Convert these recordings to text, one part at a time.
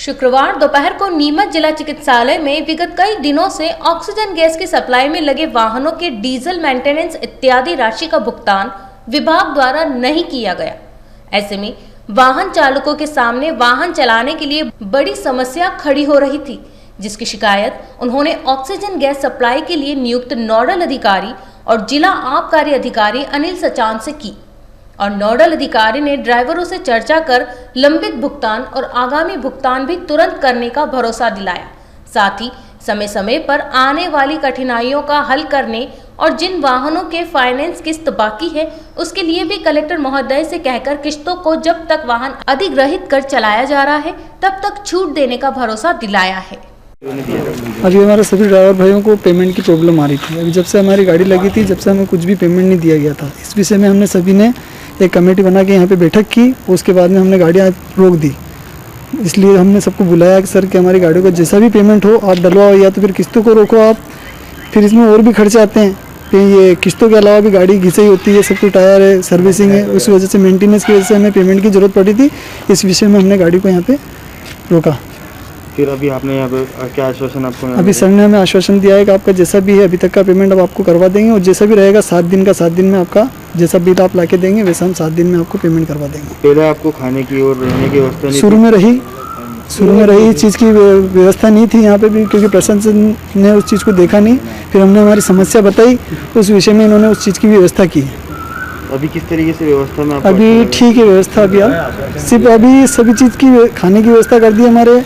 शुक्रवार दोपहर को नीमच जिला चिकित्सालय में विगत कई दिनों से ऑक्सीजन गैस की सप्लाई में लगे वाहनों के डीजल मेंटेनेंस इत्यादि राशि का भुगतान विभाग द्वारा नहीं किया गया। ऐसे में वाहन चालकों के सामने वाहन चलाने के लिए बड़ी समस्या खड़ी हो रही थी, जिसकी शिकायत उन्होंने ऑक्सीजन गैस सप्लाई के लिए नियुक्त नोडल अधिकारी और जिला आबकारी अधिकारी अनिल सचान से की और नोडल अधिकारी ने ड्राइवरों से चर्चा कर लंबित भुगतान और आगामी भुगतान भी तुरंत करने का भरोसा दिलाया। साथ ही समय समय पर आने वाली कठिनाइयों का हल करने और जिन वाहनों के फाइनेंस किस्त बाकी है उसके लिए भी कलेक्टर महोदय से कहकर किस्तों को जब तक वाहन अधिग्रहित कर चलाया जा रहा है तब तक छूट देने का भरोसा दिलाया है। अभी हमारे सभी ड्राइवर भाइयों को पेमेंट की प्रॉब्लम आ रही थी। अभी जब से हमारी गाड़ी लगी थी, जब से हमें कुछ भी पेमेंट नहीं दिया गया था। इस विषय में हमने सभी ने एक कमेटी बना के यहाँ पे बैठक की। उसके बाद में हमने गाड़ियाँ रोक दी। इसलिए हमने सबको बुलाया कि सर कि हमारी गाड़ियों का जैसा भी पेमेंट हो आप डलवाओ, या तो फिर किस्तों को रोको आप। फिर इसमें और भी खर्चे आते हैं। फिर ये किस्तों के अलावा भी गाड़ी घिसाई होती है, सब कुछ टायर है, सर्विसिंग है। उस वजह से मेंटेनेंस की वजह से हमें पेमेंट की ज़रूरत पड़ी थी। इस विषय में हमने गाड़ी को यहाँ पे रोका। फिर अभी आपने यहाँ पे क्या आश्वासन आपको? अभी सर ने हमें आश्वासन दिया है कि आपका जैसा भी है अभी तक का पेमेंट अब आपको करवा देंगे, और जैसा भी रहेगा 7 दिन का 7 दिन में आपका जैसा बिल आप लाके देंगे वैसा हम 7 दिन में आपको पेमेंट करवा देंगे। पहले आपको खाने की और रहने की व्यवस्था नहीं? शुरू में रही इस चीज़ की व्यवस्था नहीं थी यहाँ पे भी, क्योंकि प्रशासन ने उस चीज़ को देखा नहीं। फिर हमने हमारी समस्या बताई, उस विषय में इन्होंने उस चीज़ की व्यवस्था की। अभी किस तरीके से व्यवस्था में? अभी ठीक है व्यवस्था। अभी आप सिर्फ अभी सभी चीज़ की खाने की व्यवस्था कर दी, हमारे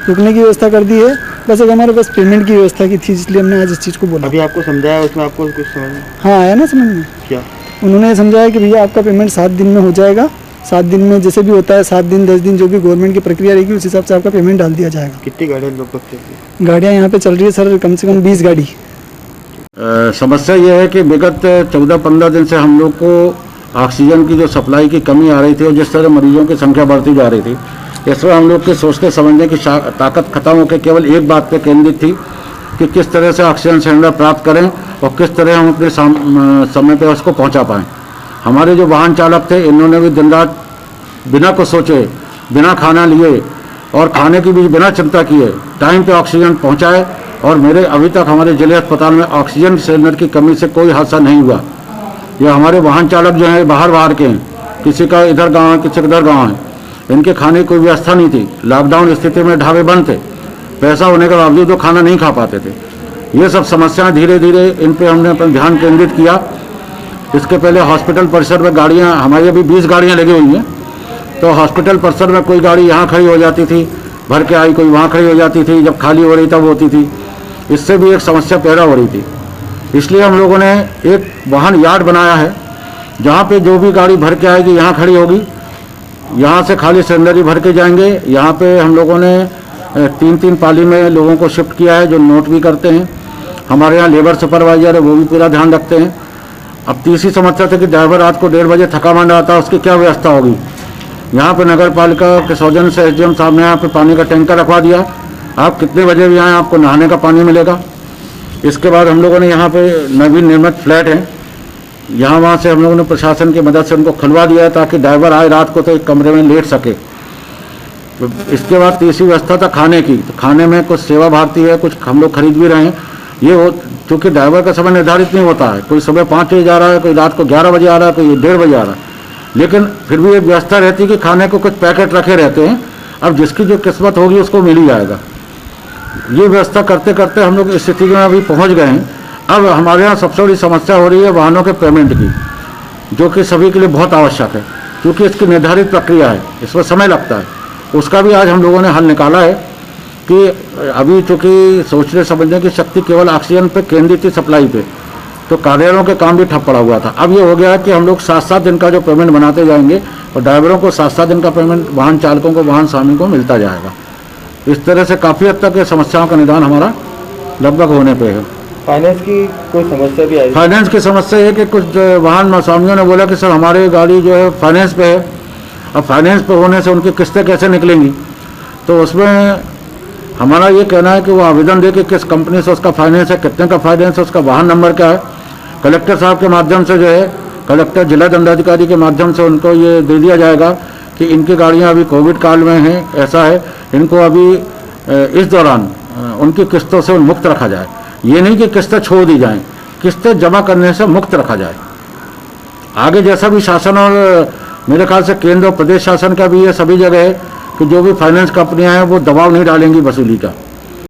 रुकने की व्यवस्था कर दी है। बस एक हमारे पास पेमेंट की व्यवस्था की थी, इसलिए हमने आज इस चीज़ को बोला। अभी आपको समझाया, उसमें आपको कुछ समझ में? हाँ आया ना समझ में। क्या उन्होंने समझाया कि भैया आपका पेमेंट 7 दिन में हो जाएगा। 7 दिन में जैसे भी होता है, 7 दिन 10 दिन जो भी गवर्नमेंट की प्रक्रिया रहेगी उस हिसाब से आपका पेमेंट डाल दिया जाएगा। कितनी गाड़ियाँ लगभग? गाड़ियाँ यहाँ पे चल रही है सर कम से कम 20 गाड़ी। समस्या ये है कि विगत 14-15 दिन से हम लोग को ऑक्सीजन की जो सप्लाई की कमी आ रही थी और जिस तरह मरीजों की संख्या बढ़ती जा रही थी, इसमें हम लोग के सोचने समझने की ताकत खत्म होकर केवल एक बात पे केंद्रित थी कि किस तरह से ऑक्सीजन सिलेंडर प्राप्त करें और किस तरह हम अपने समय पे उसको पहुंचा पाएं। हमारे जो वाहन चालक थे इन्होंने भी दिन रात बिना कुछ सोचे, बिना खाना लिए और खाने की भी बिना चिंता किए टाइम पे ऑक्सीजन पहुंचाए, और मेरे अभी तक हमारे जिले अस्पताल में ऑक्सीजन सिलेंडर की कमी से कोई हादसा नहीं हुआ। यह हमारे वाहन चालक जो हैं बाहर के हैं, किसी का इधर गाँव है, किसी का इधर गाँव है, इनके खाने की कोई व्यवस्था नहीं थी। लॉकडाउन स्थिति में ढाबे बंद थे, पैसा होने के बावजूद वो खाना नहीं खा पाते थे। ये सब समस्याएं धीरे धीरे इन पे हमने अपना ध्यान केंद्रित किया। इसके पहले हॉस्पिटल परिसर में गाड़ियां, हमारी अभी 20 गाड़ियां लगी हुई हैं, तो हॉस्पिटल परिसर में कोई गाड़ी यहाँ खड़ी हो जाती थी, भर के आई, कोई वहाँ खड़ी हो जाती थी, जब खाली हो रही तब होती थी। इससे भी एक समस्या पैदा हो रही थी। इसलिए हम लोगों ने एक वाहन यार्ड बनाया है, जहाँ पे जो भी गाड़ी भर के आएगी यहाँ खड़ी होगी, यहाँ से खाली सिलेंडर ही भर के जाएंगे। यहाँ पे हम लोगों ने 3-3 पाली में लोगों को शिफ्ट किया है जो नोट भी करते हैं। हमारे यहाँ लेबर सुपरवाइजर है, वो भी पूरा ध्यान रखते हैं। अब तीसरी समस्या थी कि ड्राइवर रात को 1:30 बजे थका मांदा आता है, उसकी क्या व्यवस्था होगी। यहाँ पे नगर पालिका के सौजन्य से SDM साहब ने यहाँ पे पानी का टैंकर रखवा दिया। आप कितने बजे भी आएँ आपको नहाने का पानी मिलेगा। इसके बाद हम लोगों ने यहाँ पे नवीन निर्मित फ्लैट हैं, यहाँ वहाँ से हम लोगों ने प्रशासन की मदद से उनको खुलवा दिया है ताकि ड्राइवर आए रात को तो एक कमरे में लेट सके। इसके बाद तीसरी व्यवस्था था खाने की। तो खाने में कुछ सेवा भारती है, कुछ हम लोग खरीद भी रहे हैं। ये हो चूँकि ड्राइवर का समय निर्धारित नहीं होता है, कोई सुबह 5 बजे जा रहा है, कोई रात को 11 बजे आ रहा है, कोई 1:30 बजे आ रहा है, लेकिन फिर भी एक व्यवस्था रहती है कि खाने को कुछ पैकेट रखे रहते हैं। अब जिसकी जो किस्मत होगी उसको मिल ही जाएगा। ये व्यवस्था करते करते हम लोग इस स्थिति में अभी पहुँच गए हैं। अब हमारे यहाँ सबसे बड़ी समस्या हो रही है वाहनों के पेमेंट की, जो कि सभी के लिए बहुत आवश्यक है, क्योंकि इसकी निर्धारित प्रक्रिया है, इसमें समय लगता है। उसका भी आज हम लोगों ने हल निकाला है कि अभी चूँकि सोचने समझने की शक्ति केवल ऑक्सीजन पे केंद्रित थी, सप्लाई पे, तो कार्यालयों के काम भी ठप पड़ा हुआ था। अब ये हो गया है कि हम लोग 7-7 दिन का जो पेमेंट बनाते जाएंगे और ड्राइवरों को 7-7 दिन का पेमेंट वाहन चालकों को, वाहन स्वामी को मिलता जाएगा। इस तरह से काफ़ी हद तक समस्याओं का निदान हमारा लगभग होने पर है। फाइनेंस की कोई समस्या भी आई? फाइनेंस की समस्या है कि कुछ वाहन स्वामियों ने बोला कि सर हमारी गाड़ी जो है फाइनेंस पे है। अब फाइनेंस पे होने से उनकी किस्तें कैसे निकलेंगी, तो उसमें हमारा ये कहना है कि वो आवेदन दे कि किस कंपनी से उसका फाइनेंस है, कितने का फाइनेंस है, उसका वाहन नंबर क्या है। कलेक्टर साहब के माध्यम से जो है, कलेक्टर जिला दंडाधिकारी के माध्यम से उनको ये दे दिया जाएगा कि इनकी गाड़ियां अभी कोविड काल में हैं, ऐसा है इनको अभी इस दौरान उनकी किस्तों से मुक्त रखा जाए। ये नहीं कि किस्तें छोड़ दी जाएं, किस्तें जमा करने से मुक्त रखा जाए। आगे जैसा भी शासन और मेरे ख्याल से केंद्र और प्रदेश शासन का भी ये सभी जगह है कि जो भी फाइनेंस कंपनियां हैं वो दबाव नहीं डालेंगी वसूली का।